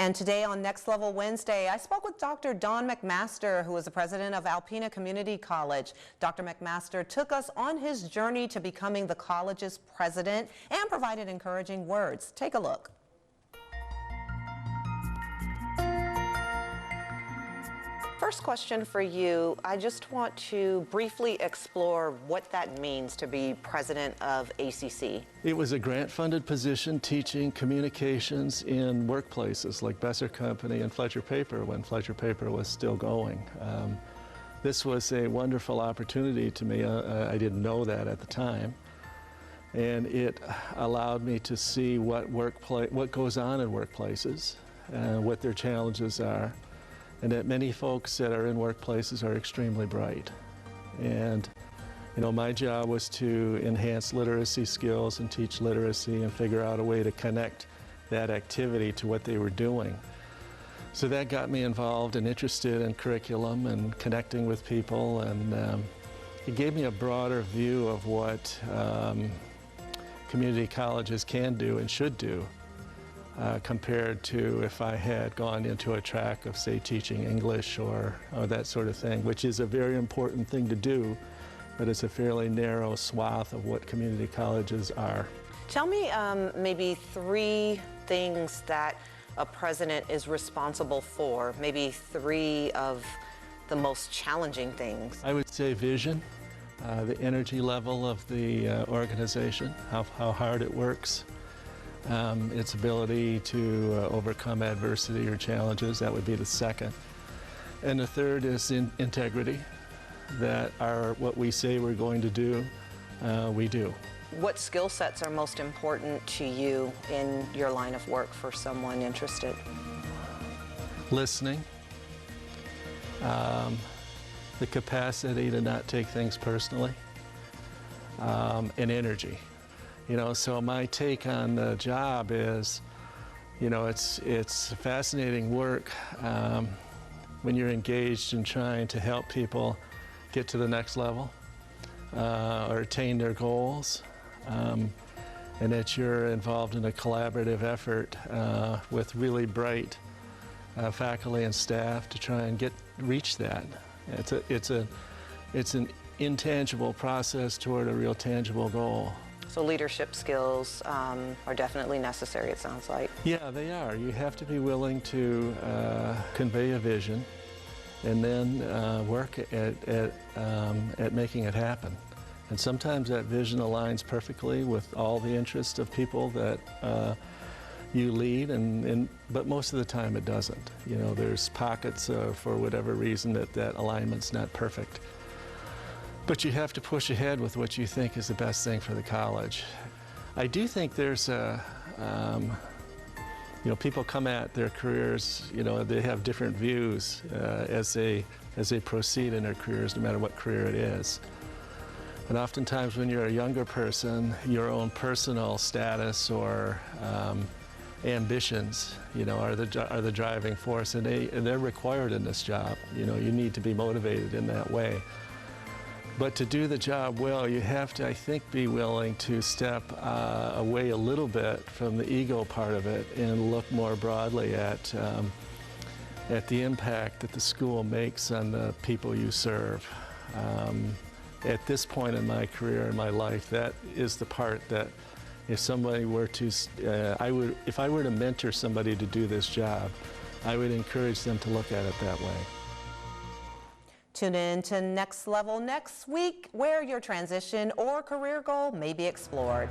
And today on Next Level Wednesday, I spoke with Dr. MacMaster, who is the president of Alpena Community College. Dr. MacMaster took us on his journey to becoming the college's president and provided encouraging words. Take a look. First question for you, I just want to briefly explore what that means to be president of ACC. It was a grant-funded position teaching communications in workplaces like Besser Company and Fletcher Paper when Fletcher Paper was still going. This was a wonderful opportunity to me. I didn't know that at the time. And it allowed me to see what goes on in workplaces and what their challenges are. And that many folks that are in workplaces are extremely bright. And my job was to enhance literacy skills and teach literacy and figure out a way to connect that activity to what they were doing. So that got me involved and interested in curriculum and connecting with people, and it gave me a broader view of what community colleges can do and should do. Compared to if I had gone into a track of, say, teaching English or that sort of thing, which is a very important thing to do, but it's a fairly narrow swath of what community colleges are. Tell me maybe 3 things that a president is responsible for, maybe 3 of the most challenging things. I would say vision, the energy level of the organization, how hard it works. Its ability to overcome adversity or challenges, that would be the second. And the third is integrity, that what we say we're going to do, we do. What skill sets are most important to you in your line of work for someone interested? Listening, the capacity to not take things personally, and energy. So my take on the job is, it's fascinating work when you're engaged in trying to help people get to the next level or attain their goals, and that you're involved in a collaborative effort with really bright faculty and staff to try and reach that. It's an intangible process toward a real tangible goal. So leadership skills are definitely necessary, it sounds like. Yeah, they are. You have to be willing to convey a vision and then work at making it happen. And sometimes that vision aligns perfectly with all the interests of people that you lead, but most of the time it doesn't. There's pockets for whatever reason that alignment's not perfect. But you have to push ahead with what you think is the best thing for the college. I do think there's people come at their careers, they have different views as they proceed in their careers, no matter what career it is. And oftentimes when you're a younger person, your own personal status or ambitions, are the driving force, and they're required in this job. You need to be motivated in that way. But to do the job well, you have to, I think, be willing to step away a little bit from the ego part of it and look more broadly at the impact that the school makes on the people you serve. At this point in my career and my life, that is the part that if somebody were to, if I were to mentor somebody to do this job, I would encourage them to look at it that way. Tune in to Next Level next week, where your transition or career goal may be explored.